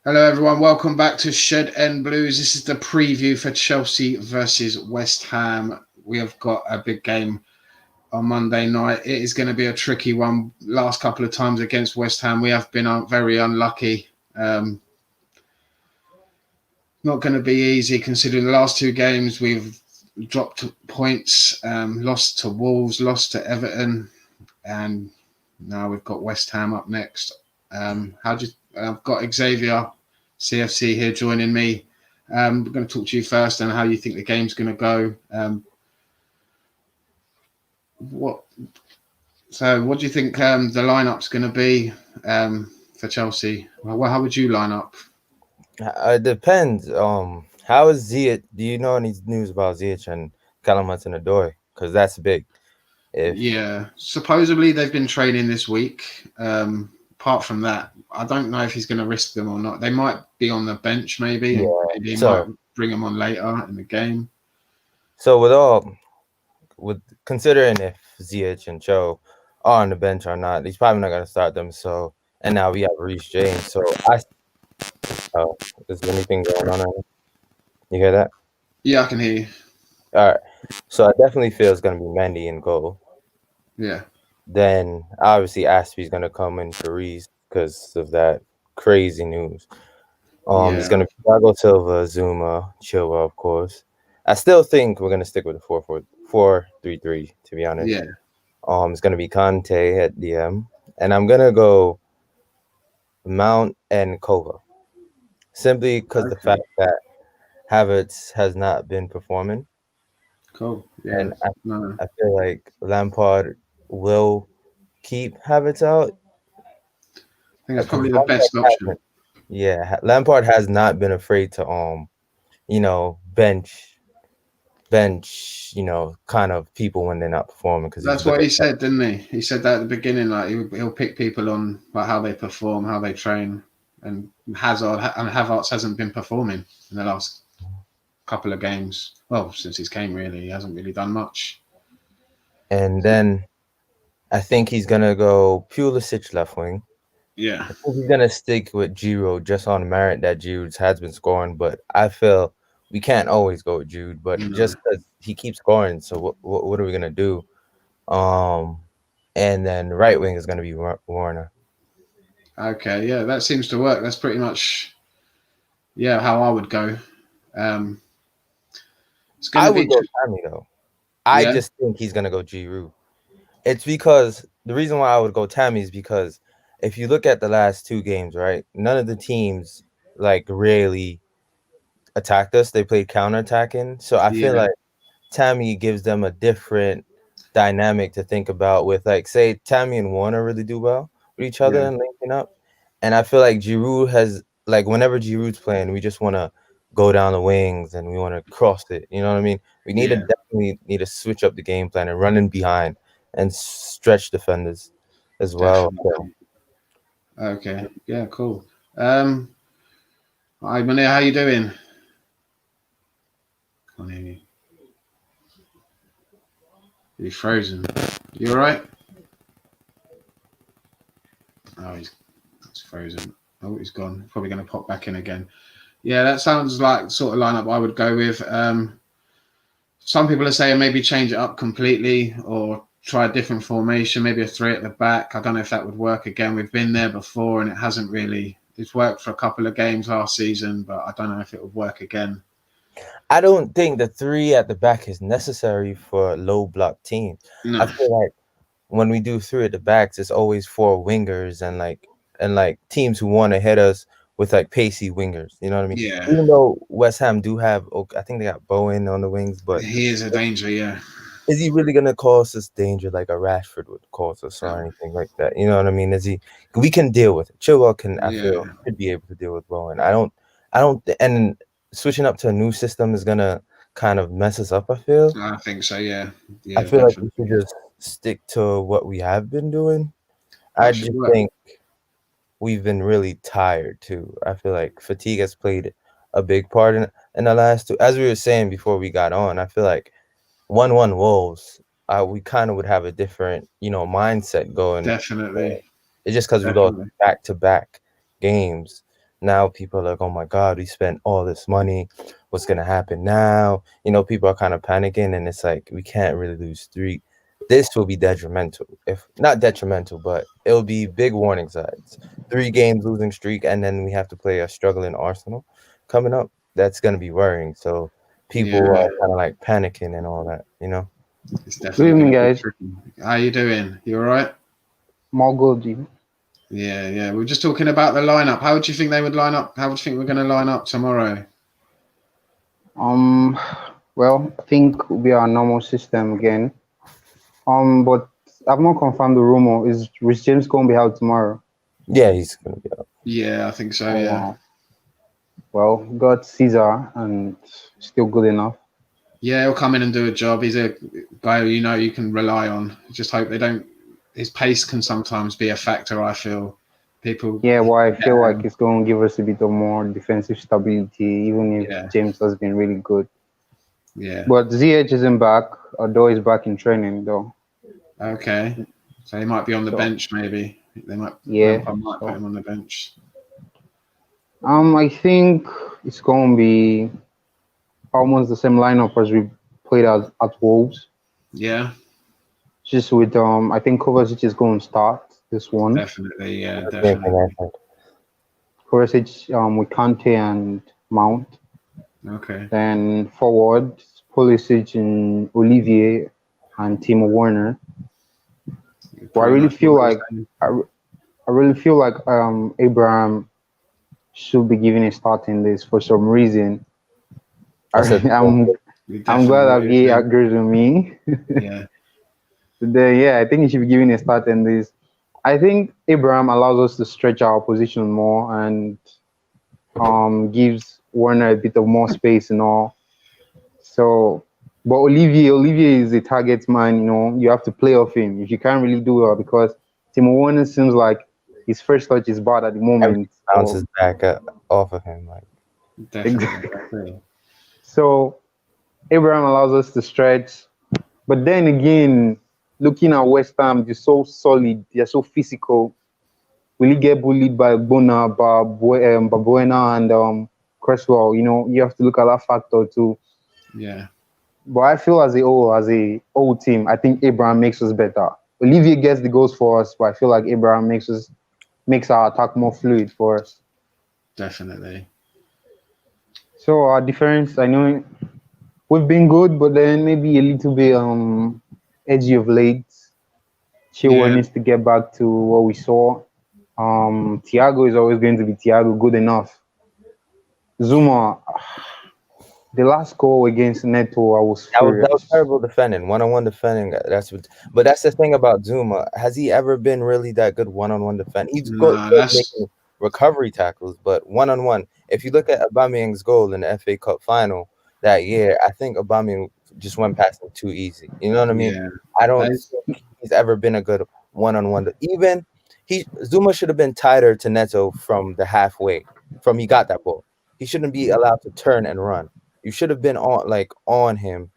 Hello, everyone. Welcome back to Shed End Blues. This is the preview for Chelsea versus West Ham. We have got a big game on Monday night. It is going to be a tricky one. Last couple of times against West Ham, we have been very unlucky. Not going to be easy considering the last two games we've dropped points, lost to Wolves, lost to Everton, and now we've got West Ham up next. I've got Xavier CFC here joining me. We're going to talk to you first and how you think the game's going to go. What do you think the lineup's going to be for Chelsea? Well, how would you line up? It depends. How is Ziyech? Do you know any news about Ziyech and Callum Hudson-Odoi? Because that's big. Yeah, supposedly they've been training this week. Apart from that, I don't know if he's going to risk them or not. They might be on the bench, maybe, and maybe he might bring them on later in the game. So with considering if Ziyech and Cho are on the bench or not, he's probably not going to start them. So, and now we have Reece James. So is there anything going on? You hear that? Yeah, I can hear you. All right. So I definitely feel it's going to be Mendy in goal. Yeah. Then obviously Aspie's going to come in for Reece because of that crazy news. It's going to be Thiago Silva, Zuma, Chilwell, of course. I still think we're going to stick with the 4-3-3, to be honest. Yeah. It's going to be Conte at DM. And I'm going to go Mount and Kova. Simply because the fact that Havertz has not been performing. Cool. Yeah. And I feel like Lampard will keep Havertz out. I think that's probably the best option. Yeah, Lampard has not been afraid to bench, kind of people when they're not performing. Because that's what he said, didn't he? He said that at the beginning, like he'll pick people on like how they perform, how they train, and Havertz hasn't been performing in the last couple of games. Well, since he's came, really, he hasn't really done much. And then I think he's gonna go Pulisic left wing. Yeah, I think he's gonna stick with Giroud just on merit that Giroud has been scoring, but I feel we can't always go with Giroud, but just because he keeps scoring, so what are we gonna do? And then right wing is gonna be Warner. Okay, yeah, that seems to work. That's pretty much how I would go. I would go Tammy though. I just think he's gonna go Giroud. It's because the reason why I would go Tammy is because if you look at the last two games, right, none of the teams like really attacked us. They played counterattacking. So I feel like Tammy gives them a different dynamic to think about with, like, say Tammy and Warner really do well with each other and linking up. And I feel like Giroud has, like, whenever Giroud's playing, we just want to go down the wings and we want to cross it. You know what I mean? We definitely need to switch up the game plan and run in behind and stretch defenders as well. So. Okay. Yeah, cool. Hi, Manir, how you doing? Can't hear you. You're frozen. You all right? Oh, he's frozen. Oh, he's gone. Probably going to pop back in again. Yeah, that sounds like sort of lineup I would go with. Some people are saying maybe change it up completely or try a different formation, maybe a three at the back. I don't know if that would work again. We've been there before and it hasn't really. It's worked for a couple of games last season, but I don't know if it would work again. I don't think the three at the back is necessary for a low block team. No. I feel like when we do three at the backs, it's always four wingers and like teams who want to hit us with like pacey wingers. You know what I mean? Yeah. Even though West Ham do have, I think they got Bowen on the wings, but he is a danger. Yeah. Is he really gonna cause us danger like a Rashford would cause us or anything like that? You know what I mean? Is he? We can deal with it. Chilwell can. I feel could be able to deal with Bowen. I don't. And switching up to a new system is gonna kind of mess us up. I feel. I think so. Yeah. I feel like we should just stick to what we have been doing. I just think we've been really tired too. I feel like fatigue has played a big part in the last two. As we were saying before we got on, I feel like 1-1 Wolves, we kind of would have a different, mindset going. Definitely. It's just because we lost back-to-back games. Now people are like, oh my God, we spent all this money. What's going to happen now? People are kind of panicking, and it's like, we can't really lose three. This will be detrimental. If not detrimental, but it'll be big warning signs. 3 games losing streak, and then we have to play a struggling Arsenal coming up. That's going to be worrying. So people Yeah, are kind of like panicking and all that. it's Good definitely evening, going to be guys. tricky. How you doing? You all right? More good, you. Yeah. We were just talking about the lineup. How would you think they would line up? How would you think we're going to line up tomorrow? Well, I think we are normal system again. But I've not confirmed the rumor. Is Rich James going to be out tomorrow? Yeah, he's going to be out. Yeah, I think so. Oh, Yeah. wow. Well, got Caesar and still good enough. Yeah, he'll come in and do a job. He's a guy who you can rely on. Just hope they don't. His pace can sometimes be a factor. I feel people. Yeah, well, I feel like it's going to give us a bit of more defensive stability, even if James has been really good. Yeah. But ZH isn't back, although he's back in training, though. Okay. So he might be on the bench, maybe. They might. Yeah. I might put him on the bench. I think it's going to be almost the same lineup as we played at Wolves. Yeah. Just with I think Kovacic is going to start this one. Definitely, yeah, definitely. Kovacic with Kante and Mount. Okay. Then forward, Pulisic and Olivier and Timo Werner. But I really feel like Abraham should be given a start in this for some reason. I'm glad that he agrees with me. Yeah. I think he should be given a start in this. I think Abraham allows us to stretch our position more and gives Werner a bit of more space and all. So, but Olivier is a target man. You have to play off him. If you can't really do well, because Timo Werner seems like his first touch is bad at the moment. Bounces back off of him, like definitely. So, Abraham allows us to stretch, but then again, looking at West Ham, they're so solid, they're so physical. Will he get bullied by Bona, Babuena, and Cresswell? You have to look at that factor too. Yeah. But I feel as a whole team, I think Abraham makes us better. Olivier gets the goals for us, but I feel like Abraham makes our attack more fluid for us. Definitely. So our difference, I know we've been good, but then maybe a little bit edgy of late. Chilwell needs to get back to what we saw. Thiago is always going to be Thiago, good enough. Zuma, the last goal against Neto, I was furious. That was terrible defending, one-on-one defending. But that's the thing about Zuma. Has he ever been really that good one-on-one defending? He's good making recovery tackles, but one-on-one. If you look at Aubameyang's goal in the FA Cup final that year, I think Aubameyang just went past him too easy. You know what I mean? Yeah. I don't think he's ever been a good one-on-one. Even Zuma should have been tighter to Neto from the halfway, from he got that ball. He shouldn't be allowed to turn and run. You should have been on him.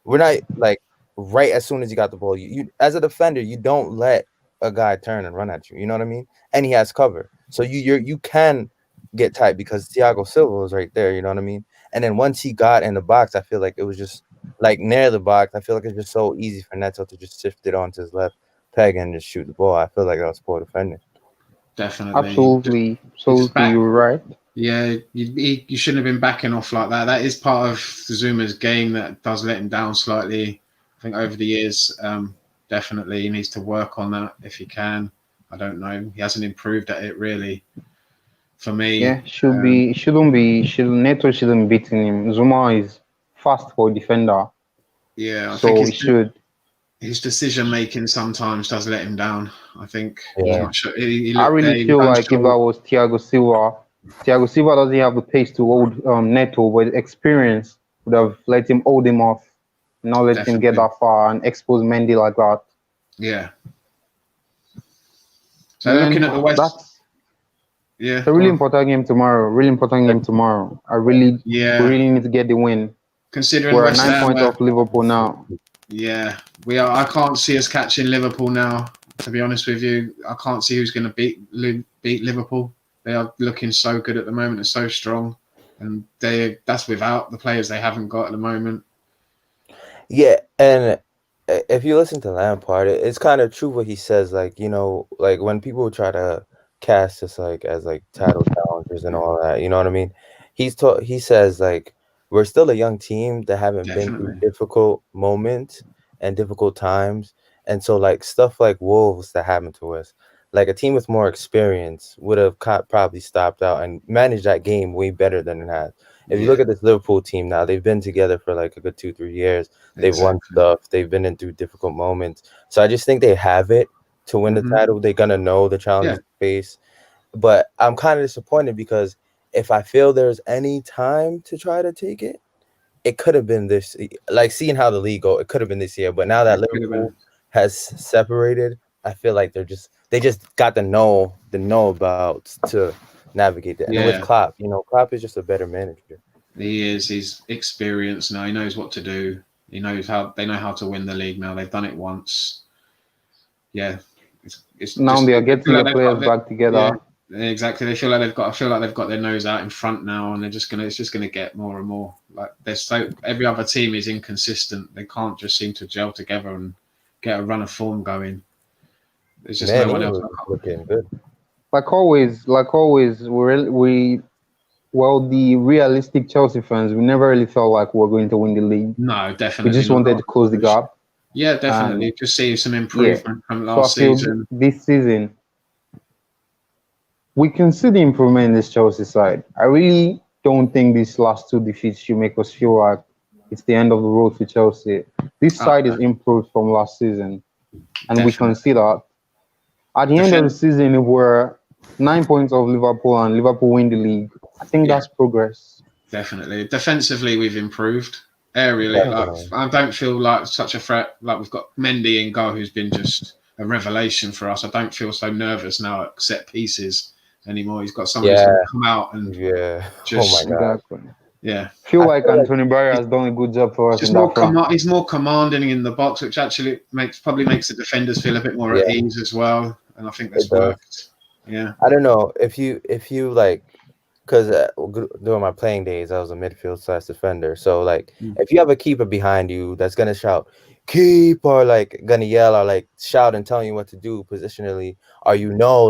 We're not like right as soon as you got the ball. You as a defender, you don't let a guy turn and run at you. You know what I mean? And he has cover, so you can get tight because Thiago Silva was right there. You know what I mean? And then once he got in the box, I feel like it was just like near the box. I feel like it's just so easy for Neto to just shift it onto his left peg and just shoot the ball. I feel like that was poor defending. Definitely. Absolutely. You're right. Yeah, you shouldn't have been backing off like that. That is part of Zuma's game that does let him down slightly. I think over the years, definitely he needs to work on that if he can. I don't know. He hasn't improved at it really. For me, yeah, Neto shouldn't be beating him. Zuma is fast for a defender. Yeah, I so think he should. His decision making sometimes does let him down. I think. Yeah. I really feel like if I was Thiago Silva doesn't have the pace to hold Neto, but experience would have let him hold him off, not let him get that far and expose Mendy like that. Yeah. So looking at the West. Yeah. It's a really important game tomorrow. I really need to get the win. Considering we're 9 points off Liverpool now. Yeah, we are. I can't see us catching Liverpool now. To be honest with you, I can't see who's going to beat Liverpool. They are looking so good at the moment and so strong, and that's without the players they haven't got at the moment. Yeah, and if you listen to Lampard, it's kind of true what he says. Like, you know, like when people try to cast us like as like title challengers and all that, you know what I mean? He says like we're still a young team that haven't been through Definitely. difficult moments and difficult times, and so like stuff like Wolves that happened to us, like a team with more experience would have probably stopped out and managed that game way better than it has. If you Yeah, look at this Liverpool team now, they've been together for like a good 2-3 years. They've won exactly. stuff. They've been in through difficult moments. So I just think they have it to win the Mhm. title. They're gonna know the challenges Yeah. they face. But I'm kind of disappointed because if I feel there's any time to try to take it, it could have been this. Like seeing how the league go, it could have been this year. But now that It could have been. Liverpool has separated, I feel like they just got the know about to navigate that. And then with Yeah, Klopp, you know, Klopp is just a better manager. he is. He's experienced now. He knows what to do. He knows how. They know how to win the league now. They've done it once. Yeah, it's Now just they are I feel getting like the they've players got back together. yeah, exactly. They feel like they've got. I feel like they've got their nose out in front now, and it's just gonna get more and more. Like every other team is inconsistent. They can't just seem to gel together and get a run of form going. There's just Man, no one he else. was looking good. Like always, the realistic Chelsea fans, we never really felt like we were going to win the league. No, We definitely just not. wanted to close the gap. Yeah, definitely. And Just see some yeah, improvement from so I last feel season. this season we can see the improvement in this Chelsea side. I really don't think these last two defeats should make us feel like it's the end of the road for Chelsea. This Oh, side no, is improved from last season, and we can definitely. see that. At the end of the season, if we're 9 points of Liverpool and Liverpool win the league, I think Yeah. that's progress. Definitely. Defensively, we've improved. Aerially, I don't feel like such a threat. Like we've got Mendy in goal, who's been just a revelation for us. I don't feel so nervous now at set pieces anymore. He's got someone who's going to come out and just Oh my God. Exactly. yeah. I feel like feel like Anthony Barry has done a good job for us Just in that front. He's more commanding in the box, which actually probably makes the defenders feel a bit more at ease as well. And I think that's worked. Yeah. I don't know if you like, because during my playing days I was a midfield / defender. So like if you have a keeper behind you that's gonna shout keep, or like gonna yell or like shout and telling you what to do positionally, or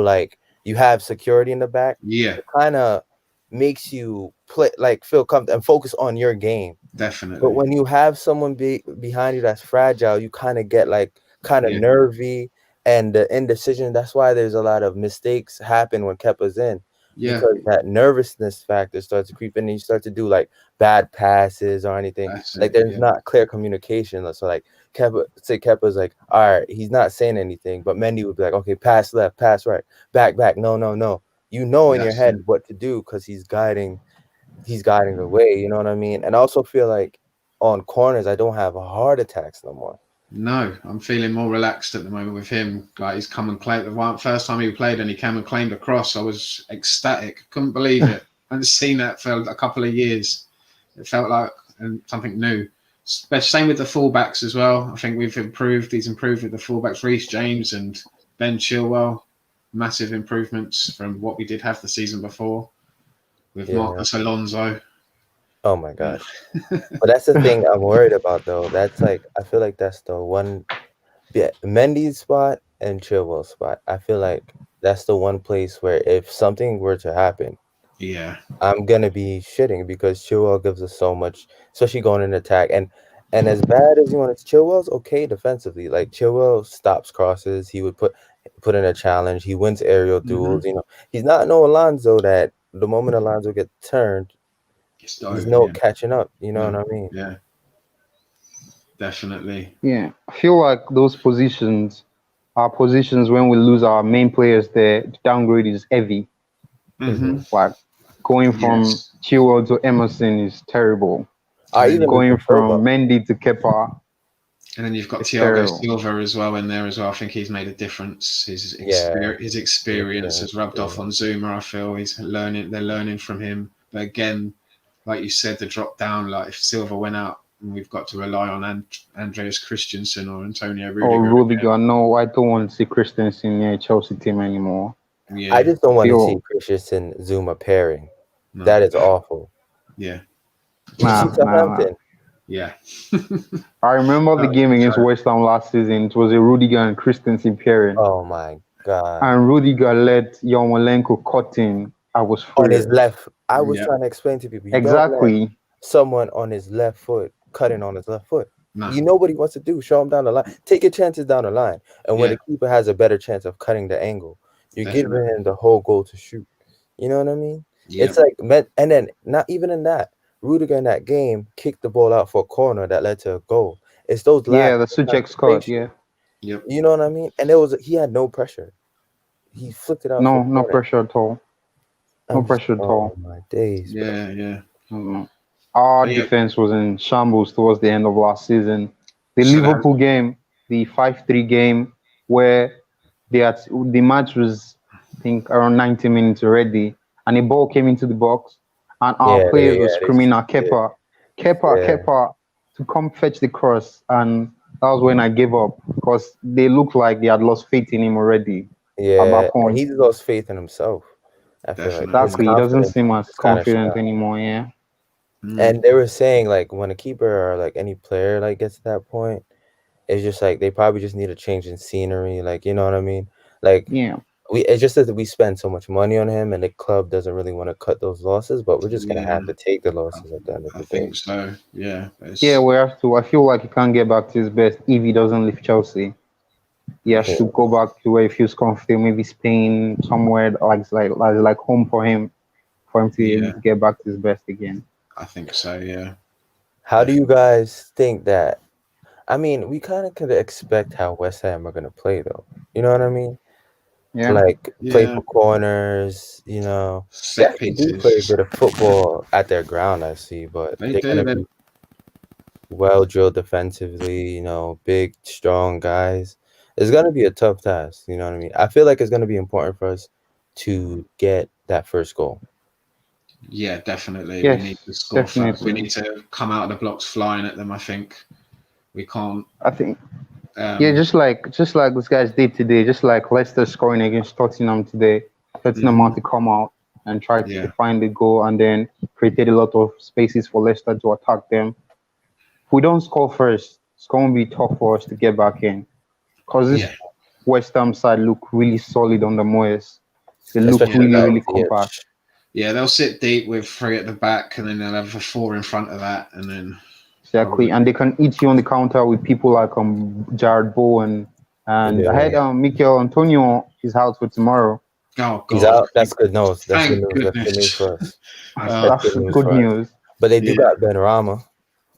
like you have security in the back, it kind of makes you play like feel comfortable and focus on your game. Definitely. But when you have someone behind you that's fragile, you kind of get like kind of nervy and the indecision. That's why there's a lot of mistakes happen when Kepa's in. Yeah. Because that nervousness factor starts to creep in, and you start to do like bad passes or anything. Like there's not clear communication. So like Kepa's like, all right, he's not saying anything, but Mendy would be like, okay, pass left, pass right, back, no. You know in your head what to do because he's guiding the way, you know what I mean? And I also feel like on corners, I don't have heart attacks no more. No, I'm feeling more relaxed at the moment with him. Like he's come and claimed the first time he played and he came and claimed a cross. I was ecstatic, couldn't believe it. I hadn't seen that for a couple of years. It felt like something new. Same with the fullbacks as well. I think we've improved. He's improved with the fullbacks, Reece James and Ben Chilwell. Massive improvements from what we did have the season before with Marcus Alonso. Oh my gosh. But that's the thing I'm worried about though. That's like I feel like that's the one Mendy's spot and Chilwell's spot. I feel like that's the one place where if something were to happen, I'm gonna be shitting because Chilwell gives us so much, especially going in attack. And as bad as you want it, Chilwell's okay defensively. Like Chilwell stops crosses, he would put in a challenge, he wins aerial duels, you know. He's not no Alonso that the moment Alonso gets turned, there's no catching up, you know what I mean? Yeah. Definitely. Yeah. I feel like those positions are positions when we lose our main players there, the downgrade is heavy. Like going from Chilwell to Emerson is terrible. Even going from Mendy to Kepa. And then you've got Thiago Silva as well in there as well. I think he's made a difference. His experience has rubbed off on Zuma. I feel they're learning from him. But again, like you said, the drop down, like if Silva went out and we've got to rely on Andreas Christensen or Antonio Rudiger. Or Rudiger. No, I don't want to see Christensen in a Chelsea team anymore. Yeah. I just don't want to Feel- see Christensen Zuma pairing. No. That is awful. Yeah. Did you Nah, see nah, nah. Southampton? Yeah. I remember the game against West Ham last season. It was a Rudiger and Christensen pairing. Oh my god! And Rudiger let Yarmolenko cut in. I was On his furious. left, I was Yeah. trying to explain to people. You don't let Exactly. someone on his left foot cutting on his left foot. No. You know what he wants to do. Show him down the line. Take your chances down the line. And when Yeah. the keeper has a better chance of cutting the angle, you're Definitely. giving him the whole goal to shoot. You know what I mean? Yeah. It's like, and then not even in that, Rudiger in that game kicked the ball out for a corner that led to a goal. It's those Yeah, last the Suchek scored. Yeah. Yep. You know what I mean? And he had no pressure. He flicked it out. No, for a no corner. pressure at all. No I'm just- pressure at all. Oh my days. bro. Yeah. Yeah. Mm. Our Yeah. defense was in shambles towards the end of last season. The Should have- Liverpool game, the 5-3 game, where the match was, I think, around 90 minutes already, and a ball came into the box, and our Yeah, players were they- screaming at Kepa, Yeah. Kepa, to come fetch the cross, and that was when I gave up because they looked like they had lost faith in him already. Yeah, that point. and he lost faith in himself. I feel like Definitely. his Exactly, he doesn't confidence seem as is kinda confident shot. anymore. Yeah. Mm. And they were saying like when a keeper or like any player like gets to that point, it's just like they probably just need a change in scenery. Like you know what I mean? Like Yeah. it's just that we spend so much money on him, and the club doesn't really want to cut those losses. But we're just gonna have to take the losses at the end of I the day. think so. Yeah. It's- Yeah, we have to. I feel like he can't get back to his best if he doesn't leave Chelsea. He has to go back to where he feels comfortable, maybe Spain, somewhere like home for him to Yeah. get back to his best again. I think so. Yeah. How do you guys think that? I mean, we kind of could expect how West Ham are gonna play, though. You know what I mean? Yeah. Like play Yeah. for corners. You know, they Set actually do play a pieces. bit of football at their ground. I see, but They they're do. gonna They- be well drilled defensively. You know, big, strong guys. It's gonna be a tough task. You know what I mean? I feel like it's gonna be important for us to get that first goal. Yeah, definitely. Yes, we need to score first. definitely. We need to come out of the blocks flying at them. I think we can't. I think. Um, Yeah, just like these guys did today, just like Leicester scoring against Tottenham today. Tottenham had to come out and try to Yeah. find the goal, and then created a lot of spaces for Leicester to attack them. If we don't score first, it's going to be tough for us to get back in. Because this Yeah. West Ham side look really solid on the Moyes. They look Especially really, without really Ziyech. compact. Yeah, they'll sit deep with 3 at the back, and then they'll have a 4 in front of that, and then Exactly, and they can eat you on the counter with people like Jared Bowen, and Yeah. I heard Mikel Antonio is out for tomorrow. oh god, He's out. That's good news. That's Thank good news. That's good goodness. news for us. That's good news good for us. news. But they do Yeah. got Ben Rama.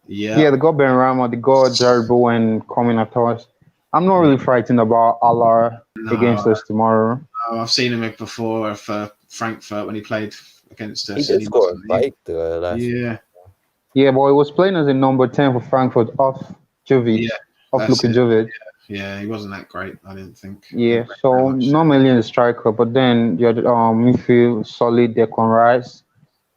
Yeah, they got Ben Rama, they got Jared Bowen coming at us. I'm not really frightened about Allah No, against us tomorrow. I've seen him before for Frankfurt when he played against us. He and did score a wasn't- bike last Yeah, Yeah, but he was playing as a number 10 for Frankfurt off Jovic, Yeah, off that's Luka it. Jovic. yeah, he wasn't that great. I didn't think. Yeah, Very so much. normally a striker, but then your midfield solid. Declan Rice,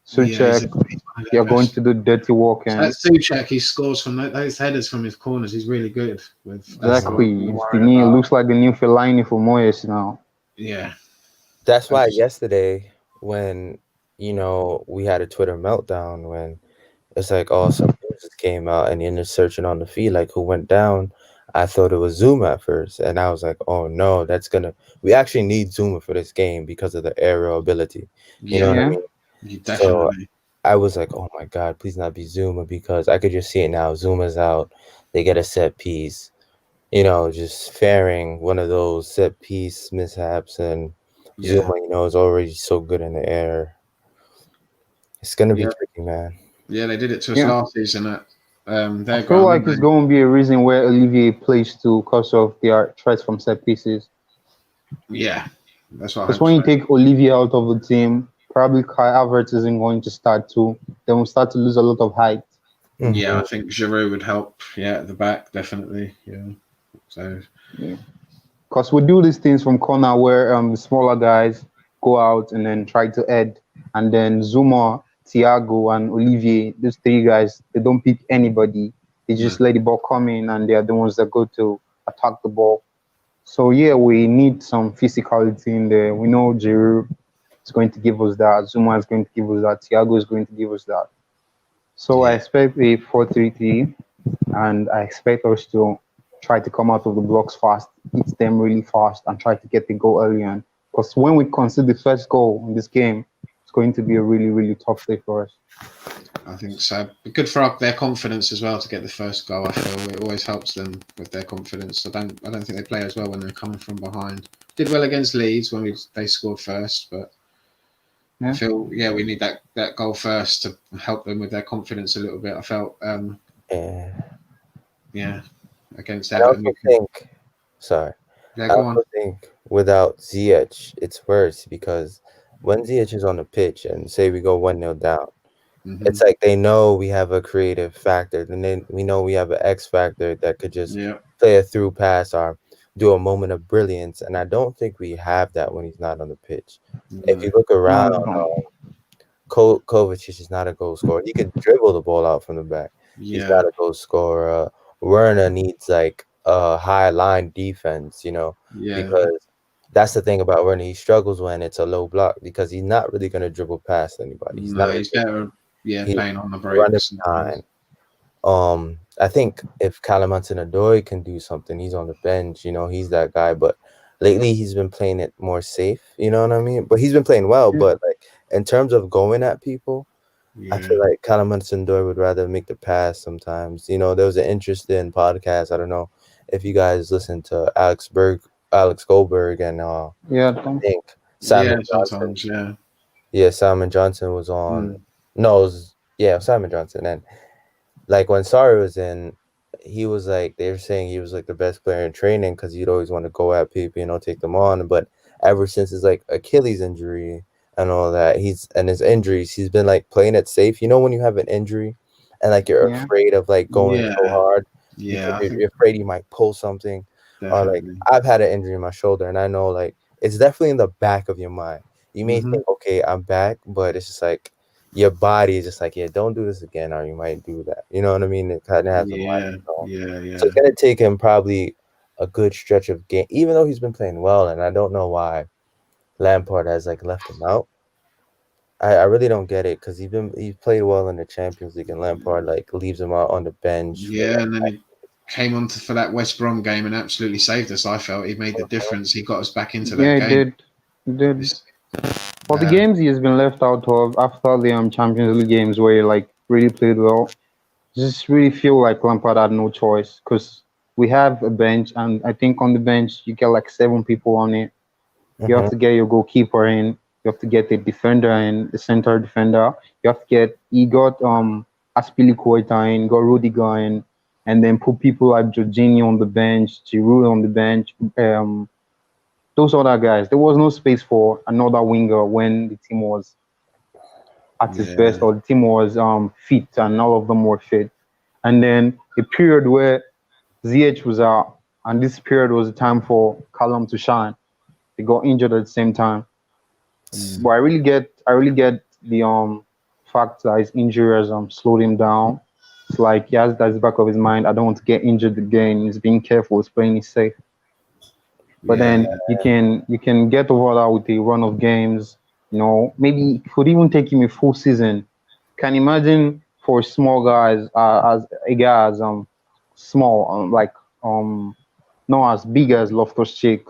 Yeah, he's Suchek. one of the You're going best. to do dirty work and That Suchek, he scores from those headers from his corners. He's really good with. exactly. It's the worry new. about. Looks like the new Fellaini for Moyes now. Yeah, That's why That's- yesterday when we had a Twitter meltdown when it's like some news came out and you're searching on the feed like who went down. I thought it was Zuma at first, and I was like, oh no, we actually need Zuma for this game because of the aerial ability. You know what I Yeah. mean? you definitely. I was like, oh my god, please not be Zuma because I could just see it now. Zuma's out, they get a set piece, just faring one of those set piece mishaps, and Yeah, Zuma, is already so good in the air. It's gonna be Yeah. tricky, man. yeah, they did it to us Yeah. last season at their I feel ground, like didn't it's they? going to be a reason where Olivier plays too because of their threats from set pieces. Yeah, that's what. I Because hope when you so. take Olivier out of the team, probably Kai Havertz isn't going to start too. Then we'll start to lose a lot of height. Yeah, I think Giroud would help. Yeah, at the back, definitely. Yeah. So Because we do these things from corner where the smaller guys go out and then try to head, and then Zuma, Thiago, and Olivier, these 3 guys, they don't pick anybody. They just let the ball come in, and they are the ones that go to attack the ball. So yeah, we need some physicality in there. We know Giroud is going to give us that. Zuma is going to give us that. Thiago is going to give us that. So I Yeah. expect a 4-3-3, and I expect us to try to come out of the blocks fast, hit them really fast, and try to get the goal early on. Because when we concede the first goal in this game, it's going to be a really, really tough day for us. I think so. Good for their confidence as well to get the first goal. I feel it always helps them with their confidence. I don't think they play as well when they're coming from behind. Did well against Leeds when they scored first, but Yeah. I feel we need that goal first to help them with their confidence a little bit. I felt against I Everton. also think, sorry, Yeah, I go on. also think without Ziyech, it's worse because when Ziyech is on the pitch and say we go 1-0 down, it's like they know we have a creative factor, and then we know we have an X factor that could just play a through pass or do a moment of brilliance. And I don't think we have that when he's not on the pitch. If you look around, Kovacic is not a goal scorer. He could dribble the ball out from the back. He's not a goal scorer. Werner needs like a high line defense, because that's the thing about Werner. He struggles when it's a low block because he's not really going to dribble past anybody. He's better. He's playing on the running breaks. behind. I think if Callum Hudson-Odoi can do something, he's on the bench. He's that guy. But lately, he's been playing it more safe. You know what I mean? But he's been playing well. But like in terms of going at people, I feel like Callum Hudson-Odoi would rather make the pass sometimes. There was an interesting podcast. I don't know if you guys listen to Alex Goldberg, and I think Simon Johnson. Simon Johnson was on. Simon Johnson. And like when Sarri was in, he was like, they were saying he was like the best player in training because he'd always want to go at people, take them on. But ever since his like Achilles injury and all that, his injuries, he's been like playing it safe. When you have an injury and like you're afraid of like going so hard, because you're afraid you might pull something. Or like I've had an injury in my shoulder, and I know like it's definitely in the back of your mind. You may think, okay, I'm back, but it's just like your body is just like, don't do this again, or you might do that. You know what I mean? It kind of has a mind. So it's gonna take him probably a good stretch of game, even though he's been playing well, and I don't know why Lampard has like left him out. I really don't get it because he played well in the Champions League, and Lampard like leaves him out on the bench. And then he came on for that West Brom game and absolutely saved us. I felt he made the difference. He got us back into that game. He did. For the games he has been left out of after the Champions League games where he like really played well, just really feel like Lampard had no choice because we have a bench, and I think on the bench you get like 7 people on it. You have to get your goalkeeper in. You have to get the defender in, the center defender. You have to got Azpilicueta in, got Rudiger in, and then put people like Jorginho on the bench, Giroud on the bench. Those other guys. There was no space for another winger when the team was at its best, or the team was fit, and all of them were fit. And then a period where Ziyech was out, and this period was the time for Callum to shine. They got injured at the same time. But I really get the fact that his injury has slowed him down. It's like he has that at the back of his mind. I don't want to get injured again. He's being careful. He's playing it safe. But then you can get over that with a run of games. Maybe it could even take him a full season. Can you imagine for small guys, as a guy as small, not as big as Loftus-Cheek,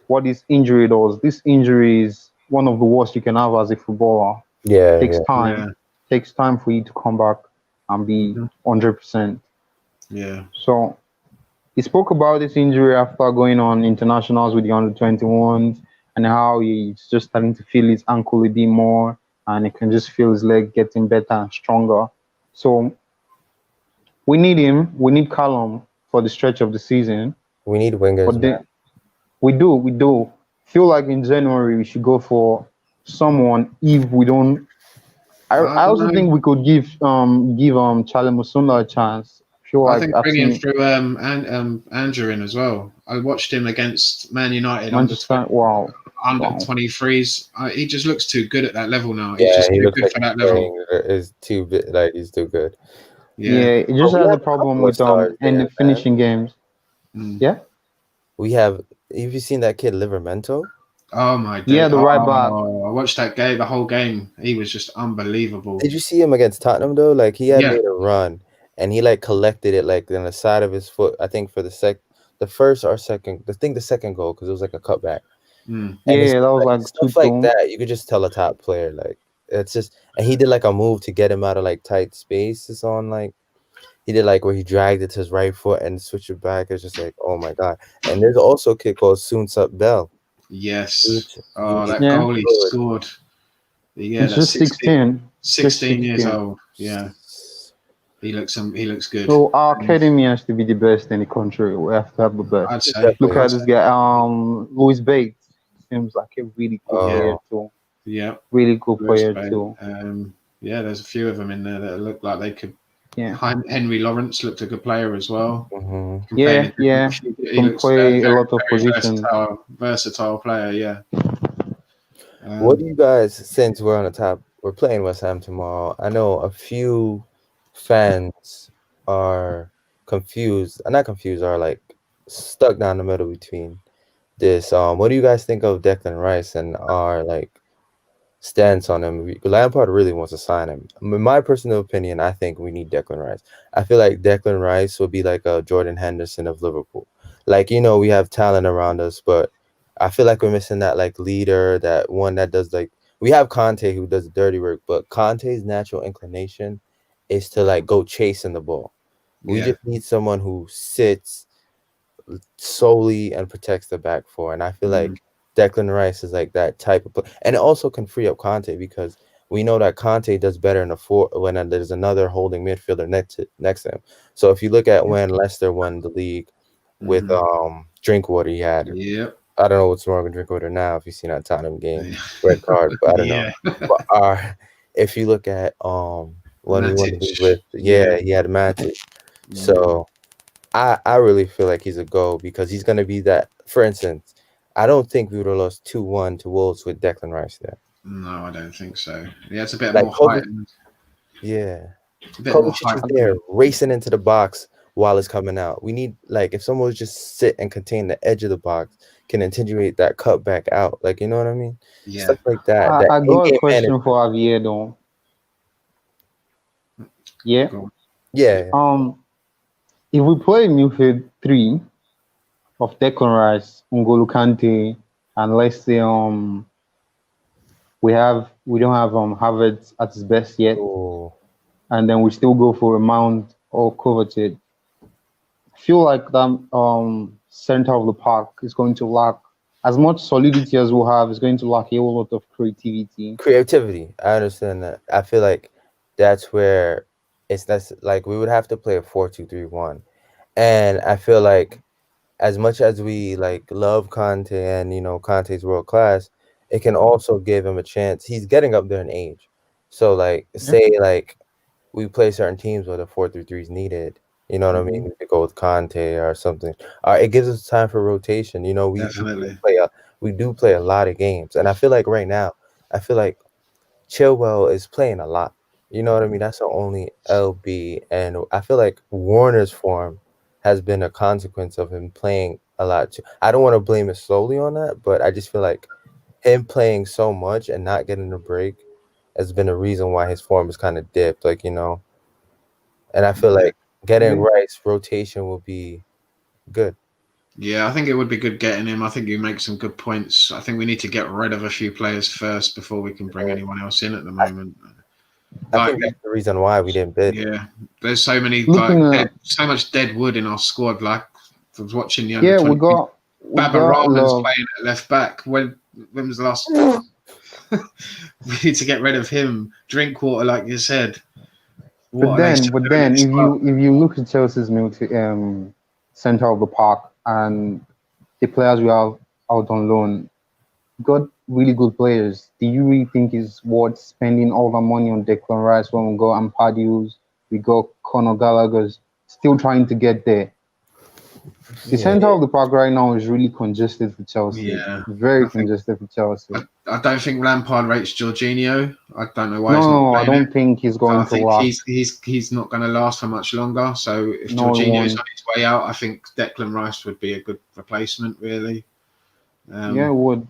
what this injury does. This injury is one of the worst you can have as a footballer. It takes time. It takes time for you to come back and be 100%. So he spoke about this injury after going on internationals with the under-21s, and how he's just starting to feel his ankle a bit more, and he can just feel his leg getting better and stronger. So we need him. We need Callum for the stretch of the season. We need wingers. We do. Feel like in January we should go for someone. If we don't, I also think we could give Charlie Musonda a chance. I think bringing him through Andrew in as well. I watched him against Man United under 23s. He just looks too good at that level now. He's just too good for that level. He's too good. Yeah, he just has a problem with the finishing games. Yeah. We have Have you seen that kid Livermento? Oh my day! Yeah, the right back. I watched that game, the whole game. He was just unbelievable. Did you see him against Tottenham though? Like he had Yeah. made a run and he like collected it like on the side of his foot. I think for the first or second, the second goal because it was like a cutback. Mm. And it's Yeah, that was like like stuff two like tone. that. You could just tell a top player like it's just. And he did like a move to get him out of like tight spaces on like. He did like where he dragged it to his right foot and switched it back. It's just like, oh my god! And there's also a kid called Soonsup Bell. Yes. Oh, He's that Yeah. goal he good. scored. Yeah, He's that's just 16. 16 years 16. old. Yeah, he looks good. So our academy has to be the best in the country. We have to have the best. I'd say. Definitely. Look at this guy, Louis Bates. Seems like a really good Oh. player too. Yeah. Really good player Respect. too. Yeah, there's a few of them in there that look like they could. Yeah. Henry Lawrence looked a good player as well. Mhm. Can play Yeah, he can looks play a very, lot of very positions. versatile player. Yeah. What do you guys, since we're on the top, we're playing West Ham tomorrow. I know a few fans are confused, not confused, are like stuck down the middle between this. What do you guys think of Declan Rice and our like stance on him? Lampard really wants to sign him. In my personal opinion, I think we need Declan Rice. I feel like Declan Rice will be like a Jordan Henderson of Liverpool. Like, we have talent around us, but I feel like we're missing that like leader, that one that does like we have Conte who does the dirty work, but Conte's natural inclination is to like go chasing the ball. We just need someone who sits solely and protects the back four. And I feel like Declan Rice is like that type of player. And it also can free up Conte because we know that Conte does better in the four when there's another holding midfielder next to him. So if you look at when Leicester won the league with Drinkwater, he had I don't know what's wrong with Drinkwater now if you've seen that Tottenham game, red card, but I don't know. But if you look at when we won the league with he had Matic. So I really feel like he's a go because he's gonna be that. For instance, I don't think we would have lost 2-1 to Wolves with Declan Rice there. No, I don't think so. Yeah, it's a bit Like more height. Yeah. A bit more Kovacic is there racing into the box while it's coming out. We need like if someone would just sit and contain the edge of the box, can attenuate that cut back out. Like, you know what I mean? Yeah. Stuff like that. I got a question for Javier though. Yeah. Yeah. If we play midfield 3 of Declan Rice, N'Golo Kante, and let's say we don't have Havertz at his best yet, and then we still go for a Mount or Kovacic, I feel like that center of the park is going to lack as much solidity as we'll have. Is going to lack a whole lot of creativity. I understand that. I feel like that's where that's like we would have to play a 4-2-3-1, and I feel like as much as we like love Conte and Conte's world class, it can also give him a chance. He's getting up there in age, so like say like we play certain teams where the 4-3-3 is needed. You know what I mean? We could go with Conte or something. It gives us time for rotation. We do play a lot of games, and I feel like right now, Chilwell is playing a lot. You know what I mean? That's the only LB, and I feel like Warner's form has been a consequence of him playing a lot too. I don't want to blame it solely on that, but I just feel like him playing so much and not getting a break has been a reason why his form is kind of dipped. And I feel like getting Rice rotation will be good. Yeah, I think it would be good getting him. I think you make some good points. I think we need to get rid of a few players first before we can bring anyone else in at the moment. I think that's the reason why we didn't bid. Yeah, there's so many so much dead wood in our squad. Like I was watching the under 20. We got Babarama's playing at left back. When was the last? We need to get rid of him. Drinkwater, like you said. But then, if you look at Chelsea's center of the park and the players we have out on loan, got really good players. Do you really think it's worth spending all the money on Declan Rice when we got Ampadius, we got Conor Gallagher's still trying to get there? The center of the park right now is really congested for Chelsea. Yeah, very congested for Chelsea. I don't think Lampard rates Jorginho. I don't know why. No, I don't think he's going to last. He's not going to last for much longer. So if Jorginho is on his way out, I think Declan Rice would be a good replacement. Really. Yeah, it would.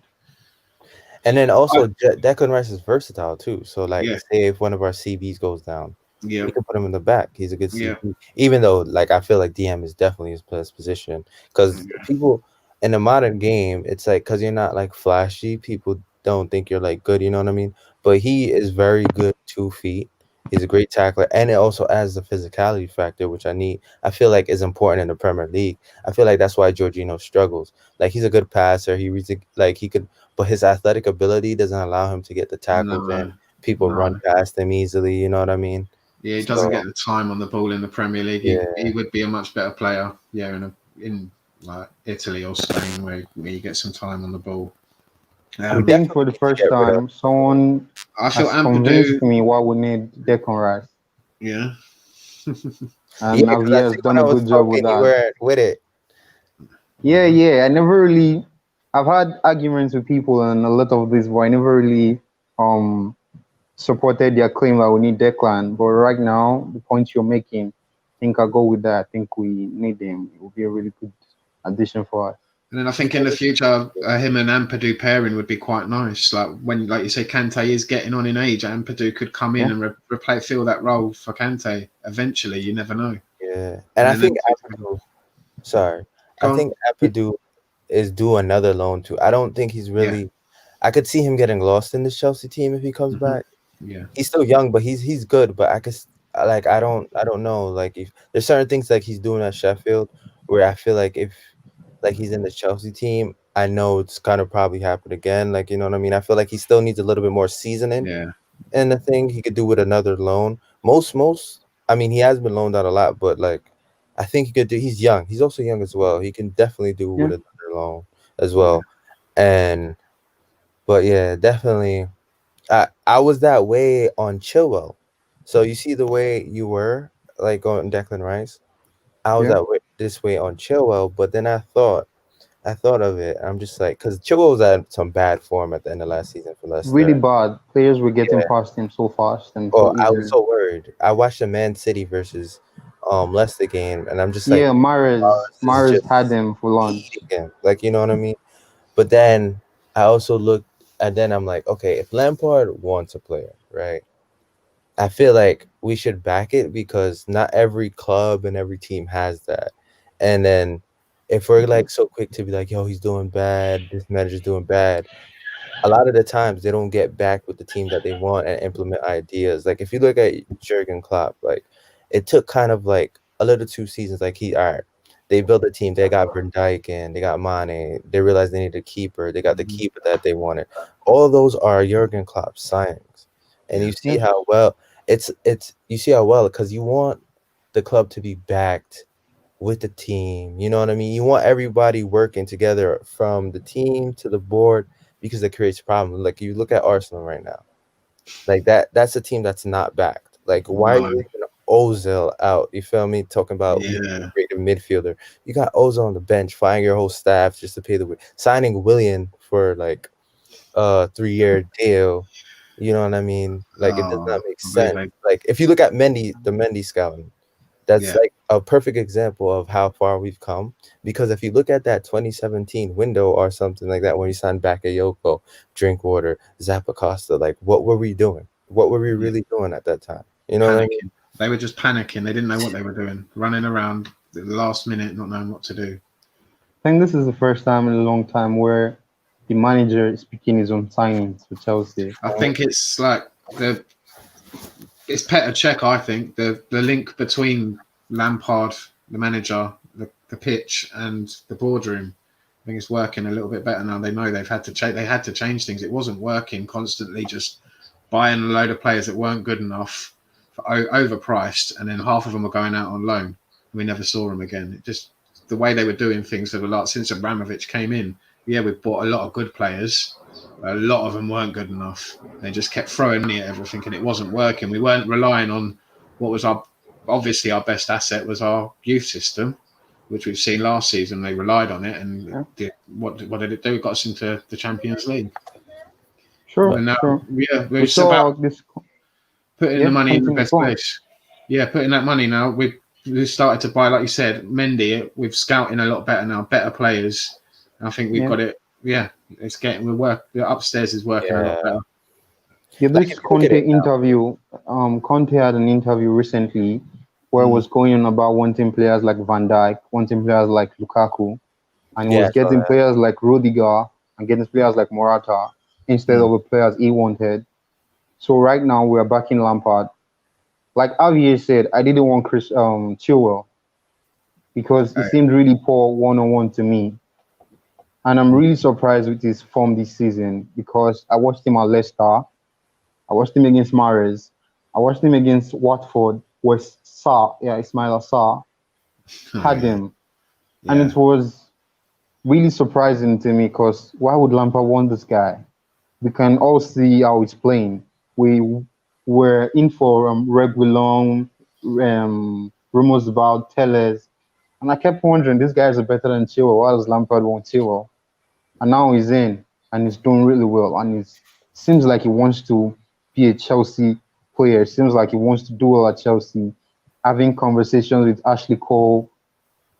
And then also Declan Rice is versatile too. So like, Yeah. say if one of our CBs goes down, Yeah. we can put him in the back. He's a good Yeah. CB. Even though like I feel like DM is definitely his best position because people in the modern game, it's like because you're not like flashy, people don't think you're like good. You know what I mean? But he is very good 2 feet. He's a great tackler, and it also adds the physicality factor, which I feel like is important in the Premier League. I feel like that's why Jorginho struggles. Like he's a good passer. He reads like he could, but his athletic ability doesn't allow him to get the tackles in. People run past him easily. You know what I mean? Yeah, he doesn't get the time on the ball in the Premier League. He would be a much better player. Yeah, in like Italy or Spain, where you get some time on the ball. I think for the first time, someone I feel has convinced me why we need Declan Rice. Yeah. And Javier has done a good job with that. You were with it. Yeah. I never really. I've had arguments with people and a lot of this, but I never really supported their claim that we need Declan. But right now, the point you're making, I think I'll go with that. I think we need him. It will be a really good addition for us. And then I think in the future, him and Ampadu pairing would be quite nice. Like when, like you say, Kante is getting on in age, Ampadu could come in and fill that role for Kante eventually. You never know. Yeah, and I think Ampadu. Sorry, I think Ampadu is due another loan too. I don't think he's really. Yeah. I could see him getting lost in the Chelsea team if he comes back. Yeah, he's still young, but he's good. But I could like I don't know like if there's certain things like he's doing at Sheffield where I feel like if like he's in the Chelsea team, I know it's kind of probably happen again. Like, you know what I mean? I feel like he still needs a little bit more seasoning. Yeah. And the thing he could do with another loan. Most I mean, he has been loaned out a lot, but like I think he could do. He's young. He's also young as well. He can definitely do with another loan as well. But yeah, definitely. I was that way on Chilwell. So you see the way you were like on Declan Rice. I was this way on Chilwell, but then I thought of it. I'm just like, because Chilwell was at some bad form at the end of last season for Leicester. Really bad. Players were getting past him so fast. And I was so worried. I watched the Man City versus Leicester game, and I'm just like, Mahrez had him for lunch. Like, you know what I mean? But then I also looked, and then I'm like, okay, if Lampard wants a player, right? I feel like we should back it because not every club and every team has that. And then if we're like so quick to be like, yo, he's doing bad, this manager's doing bad, a lot of the times they don't get back with the team that they want and implement ideas. Like if you look at Jurgen Klopp, like it took kind of like a little 2 seasons. Like they built a team, they got Van Dijk and they got Mane, they realized they needed a keeper, they got the keeper that they wanted. All of those are Jurgen Klopp signings. And you see how well you see how well, because you want the club to be backed with the team. You know what I mean? You want everybody working together from the team to the board because it creates problems. Like you look at Arsenal right now, like that's a team that's not backed. Like why are you leaving Ozil out? You feel me? Talking about a great midfielder. You got Ozil on the bench, firing your whole staff just to pay the signing Willian for like a 3-year deal. You know what I mean? Like it does not make sense. Like if you look at the Mendy scouting, that's like a perfect example of how far we've come. Because if you look at that 2017 window or something like that, when you signed Bakayoko, Drinkwater, Zappacosta, like what were we doing? What were we really doing at that time? You know what I mean? They were just panicking. They didn't know what they were doing, running around at the last minute, not knowing what to do. I think this is the first time in a long time where the manager is picking his own signings for Chelsea. I think it's like it's Petr Cech. I think the link between Lampard, the manager, the pitch, and the boardroom. I think it's working a little bit better now. They know they've had to change. They had to change things. It wasn't working constantly, just buying a load of players that weren't good enough, overpriced, and then half of them were going out on loan. We never saw them again. It just the way they were doing things for the lot since Abramovich came in. Yeah, we bought a lot of good players. A lot of them weren't good enough. They just kept throwing money at everything, and it wasn't working. We weren't relying on what was obviously our best asset was our youth system, which we've seen last season. They relied on it, and what did it do? It got us into the Champions League. Sure. And now, we saw this putting the money in the best place. Yeah, putting that money now. We started to buy, like you said, Mendy. We've scouting a lot better now, better players. I think we've got it yeah, it's getting the upstairs is working a lot better. Yeah, Like, this if you look at Conte it now, interview, Conte had an interview recently where it was going on about wanting players like Van Dijk, wanting players like Lukaku, and he yeah, was I saw getting that. players like Rudiger and getting players like Morata instead of the players he wanted. So right now we are backing Lampard. Like Javier said, I didn't want Chilwell because he Okay. seemed really poor one-on-one to me. And I'm really surprised with his form this season because I watched him at Leicester. I watched him against Mahrez. I watched him against Watford, where Ismail Sarr had him. And Yeah. it was really surprising to me because why would Lampard want this guy? We can all see how he's playing. We were in for Reguilon, Ramos Telles, and I kept wondering, this guys are better than Chilwell. Why does Lampard want Chilwell? And now he's in and he's doing really well. And it seems like he wants to be a Chelsea player. It seems like he wants to do well at Chelsea, having conversations with Ashley Cole,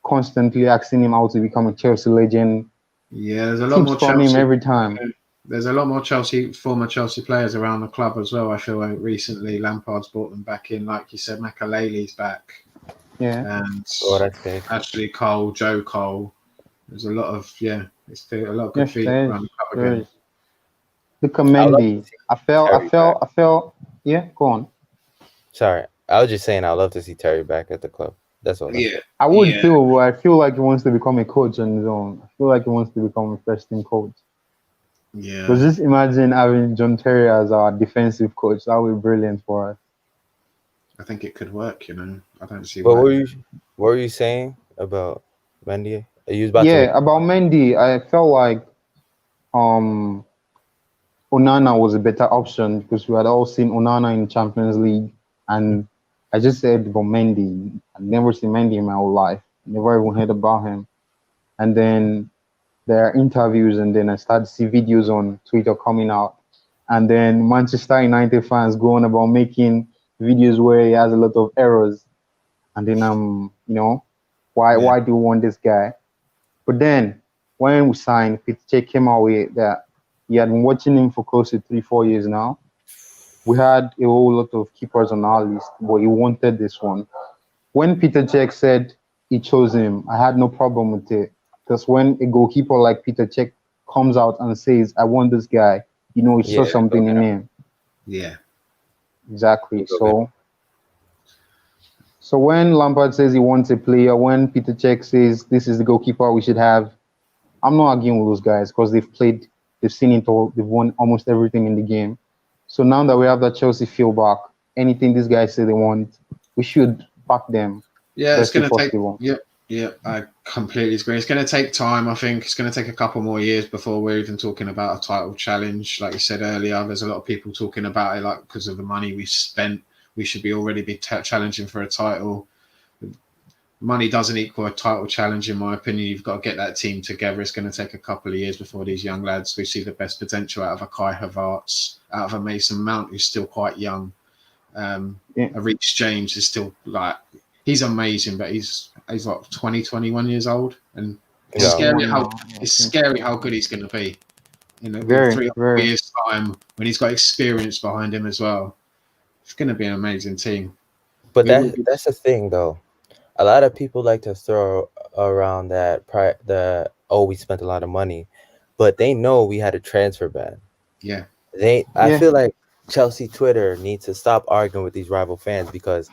constantly asking him how to become a Chelsea legend. Yeah, there's a lot Tips more from him Chelsea. every time. There's a lot more former Chelsea players around the club as well. I feel like recently Lampard's brought them back in. Like you said, Makalele's back. Yeah. And that's big. Ashley Cole, Joe Cole. There's a lot of, it's a lot of good Yes, feet there around is. the club There again. is. Look at I would love to Mendy. see I Terry back. felt. Yeah, go on. Sorry, I was just saying I'd love to see Terry back at the club. That's all. Yeah. I would Yeah. too, but I feel like he wants to become a coach on his own. I feel like he wants to become a first team coach. Yeah. But just imagine having John Terry as our defensive coach. That would be brilliant for us. I think it could work, I don't see But why. what were you saying about Mendy? Are you about to Yeah, make? about Mendy, I felt like um Onana was a better option because we had all seen Onana in Champions League, and I just said about Mendy. I've never seen Mendy in my whole life. Never even heard about him. And then there are interviews, and then I started to see videos on Twitter coming out. And then Manchester United fans go on about making videos where he has a lot of errors. And then why do you want this guy? But then when we signed, Peter came out with that he had been watching him for close to 3-4 years now. We had a whole lot of keepers on our list, but he wanted this one. When Peter Cech said he chose him, I had no problem with it. Because when a goalkeeper like Peter Cech comes out and says, I want this guy, he saw something in him. Yeah. Exactly. So when Lampard says he wants a player, when Peter Cech says this is the goalkeeper we should have, I'm not arguing with those guys because they've seen it all, they've won almost everything in the game. So now that we have that Chelsea feel back, anything these guys say they want, we should back them. Yeah, it's going to take. Yeah, I completely agree. It's going to take time. I think it's going to take a couple more years before we're even talking about a title challenge. Like you said earlier, there's a lot of people talking about it, like because of the money we've spent, we should be already be challenging for a title. Money doesn't equal a title challenge, in my opinion. You've got to get that team together. It's going to take a couple of years before these young lads, we see the best potential out of a Kai Havertz, out of a Mason Mount, who's still quite young. A Reece James is still he's amazing, but he's like 20, 21 years old, and it's scary how good he's going to be. In 3 years' time, when he's got experience behind him as well, it's going to be an amazing team. But that's the thing, though. A lot of people like to throw around we spent a lot of money, but they know we had a transfer ban. Yeah, I feel like Chelsea Twitter needs to stop arguing with these rival fans because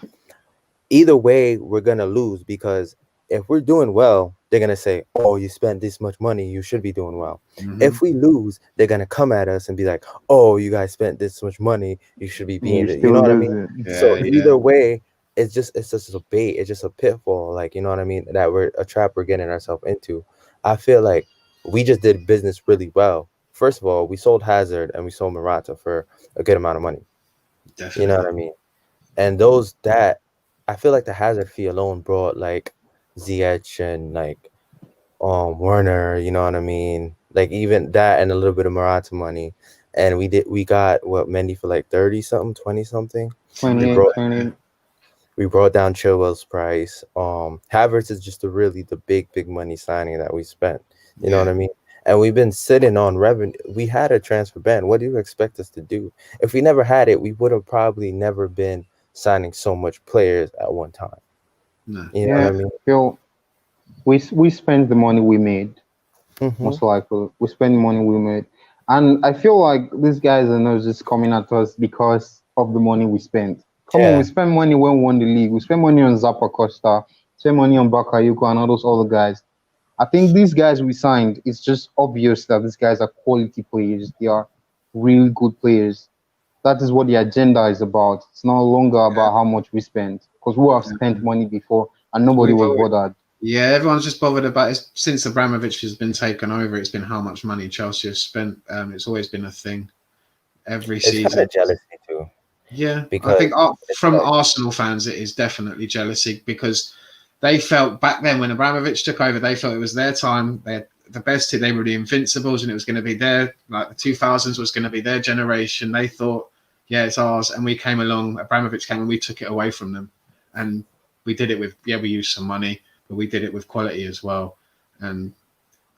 either way we're gonna lose. Because if we're doing well, they're gonna say, "Oh, you spent this much money, you should be doing well." Mm-hmm. If we lose, they're gonna come at us and be like, "Oh, you guys spent this much money, you should be being it." You know what I mean? So either way, it's just a bait. It's just a pitfall. You know what I mean? That we're a trap we're getting ourselves into. I feel like we just did business really well. First of all, we sold Hazard and we sold Morata for a good amount of money. Definitely. You know what I mean? And I feel like the Hazard fee alone brought Ziyech and Werner. You know what I mean? Even that and a little bit of Morata money. And we got Mendy for 30 something, 20 something. 20. We brought down Chilwell's price. Havertz is just the big money signing that we spent. You know what I mean? and we've been sitting on revenue. We had a transfer ban. What do you expect us to do? If we never had it, we would have probably never been signing so much players at one time. No. You know what I mean? Phil, we spent the money we made. Mhm. Most likely, we spend the money we made, and I feel like these guys are not just coming at us because of the money we spent. Come on, Yeah. we spend money when we won the league. We spend money on Zappa Costa, spend money on Bakayoko and all those other guys. I think these guys we signed, it's just obvious that these guys are quality players. They are really good players. That is what the agenda is about. It's no longer about how much we spent because we have spent money before and nobody We've was already- bothered. Yeah, everyone's just bothered about it. Since Abramovich has been taken over, it's been how much money Chelsea has spent. It's always been a thing every It's kind season. of jealousy too. Yeah, I Because think it's from like- Arsenal fans, it is definitely jealousy because they felt back then when Abramovich took over, they felt it was their time. They had the best team. They were the Invincibles, and it was going to be their, like the 2000s was going to be their generation. They thought, yeah, it's ours. And we came along, Abramovich came and we took it away from them. And we did it with, we used some money, but we did it with quality as well. And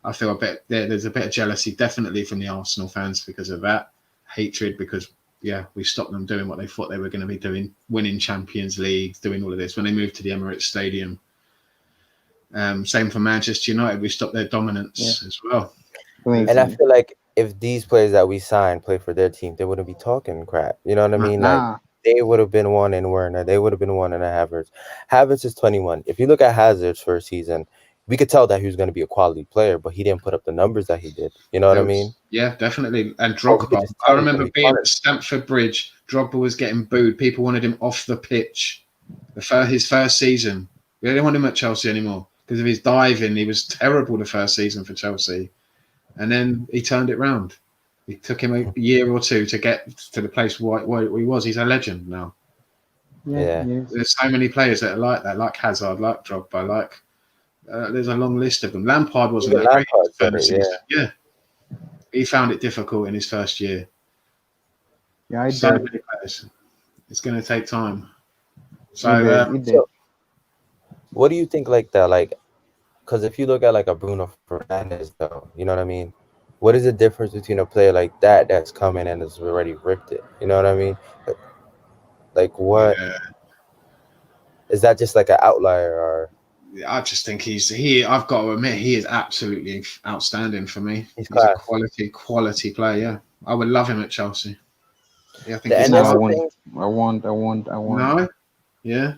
I feel there's a bit of jealousy definitely from the Arsenal fans because of that. Hatred because we stopped them doing what they thought they were going to be doing, winning Champions League, doing all of this when they moved to the Emirates Stadium. Same for Manchester United, we stopped their dominance as well. And I feel like if these players that we signed play for their team, they wouldn't be talking crap. You know what I mean? Like they would have been one in Werner. They would have been one in Havertz. Havertz is 21. If you look at Hazard's first season, we could tell that he was going to be a quality player, but he didn't put up the numbers that he did. You know what I mean? Yeah, definitely. And Drogba. I remember being at Stamford Bridge. Drogba was getting booed. People wanted him off the pitch. His first season. We didn't want him at Chelsea anymore because of his diving. He was terrible the first season for Chelsea. And then he turned it round. It took him a year or two to get to the place where he was. He's a legend now. Yeah. There's so many players that are like that, like Hazard, like Drogba, like there's a long list of them. Lampard wasn't that great. Yeah. He found it difficult in his first year. Yeah, I so did. many players. It's going to take time. So, what do you think like that? Like, because if you look at like a Bruno Fernandes, though, you know what I mean? What is the difference between a player like that that's coming and has already ripped it? You know what I mean? Like, what is that? Just like an outlier, or? I just think I've got to admit, he is absolutely outstanding for me. He's a quality player. Yeah, I would love him at Chelsea. Yeah, I think I want. No, yeah.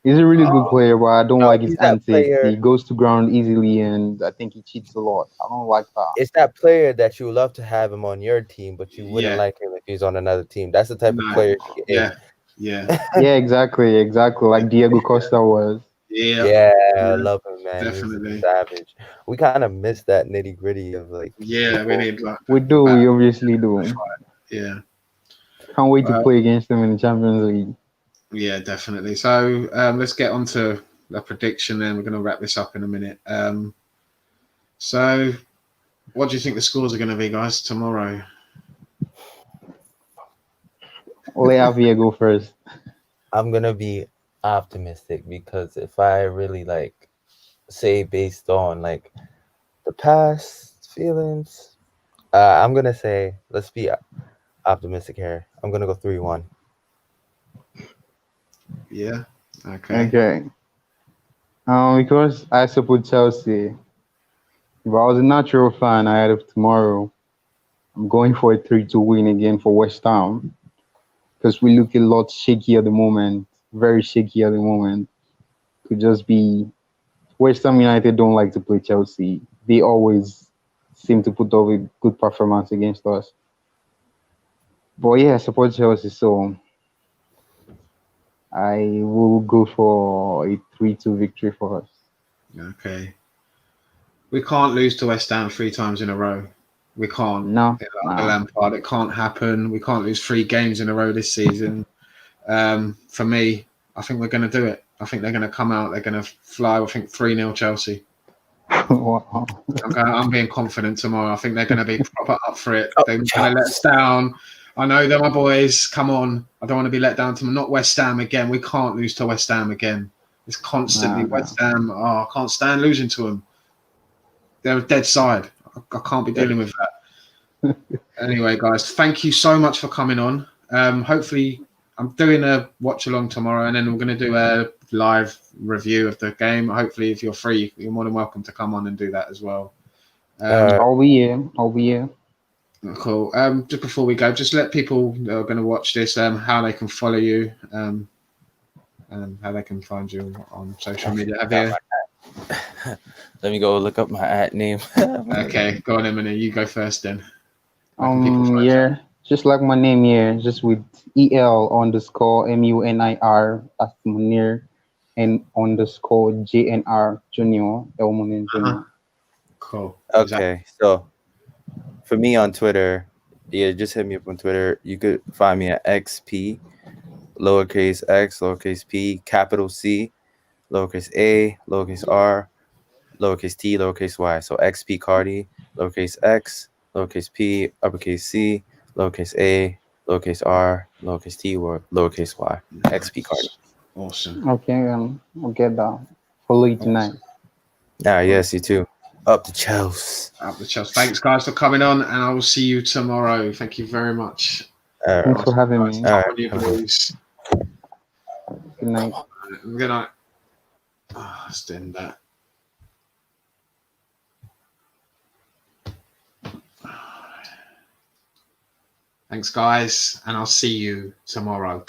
He's a really good player, but I don't like his antics. He goes to ground easily, and I think he cheats a lot. I don't like that. It's that player that you love to have him on your team, but you wouldn't like him if he's on another team. That's the type of player he is. Yeah, exactly. Like Diego Costa was. Yeah, I love him, man. Definitely he's savage. We kind of miss that nitty gritty of like. Yeah, we need. We do. We obviously do. Yeah. Can't wait to play against them in the Champions League. Yeah, definitely. So let's get on to the prediction then. We're going to wrap this up in a minute. So what do you think the scores are going to be, guys, tomorrow? Let Javier go first. I'm going to be optimistic because if I really like say based on like the past feelings, I'm going to say let's be optimistic here. I'm going to go 3-1. Yeah. Okay. Because I support Chelsea. If I was a natural fan ahead of tomorrow, I'm going for a 3-2 win again for West Ham. Because we look a lot shaky at the moment. Very shaky at the moment. Could just be West Ham United don't like to play Chelsea. They always seem to put up a good performance against us. But yeah, I support Chelsea, so I will go for a 3-2 victory for us. Okay. We can't lose to West Ham 3 times in a row. We can't. No. Lampard, it can't happen. We can't lose 3 games in a row this season. For me, I think we're going to do it. I think they're going to come out. They're going to fly. I think 3-0 Chelsea. Wow. I'm being confident tomorrow. I think they're going to be proper up for it. They're going to let us down. I know they're my boys. Come on. I don't want to be let down to them. Not West Ham again. We can't lose to West Ham again. It's constantly West Ham. Oh, I can't stand losing to them. They're a dead side. I can't be dealing with that. Anyway, guys, thank you so much for coming on. Hopefully, I'm doing a watch along tomorrow, and then we're going to do a live review of the game. Hopefully, if you're free, you're more than welcome to come on and do that as well. I'll be here. Cool. Just before we go, just let people that are going to watch this how they can follow you, and how they can find you on social media. Let me go look up my ad name. Okay, go on, Emily. You go first then. Where can people find you? Yeah, just like my name here, just with EL_MUNIR as Munir and_JNR Junior El Munir Junior. Cool. Okay, so for me on Twitter, yeah, just hit me up on Twitter. You could find me at XP, lowercase x, lowercase p, capital C, lowercase a, lowercase r, lowercase t, lowercase y. So XP Cardi, lowercase x, lowercase p, uppercase c, lowercase a, lowercase r, lowercase t, or lowercase y. XP Cardi. Awesome. Okay, I'll get that. Follow you tonight. Yes, you too. Up the Chelsea. Up the Chelsea. Thanks, guys, for coming on, and I will see you tomorrow. Thank you very much. Thanks for having me. All right. Good night. Good night. Let's end that. Thanks, guys, and I'll see you tomorrow.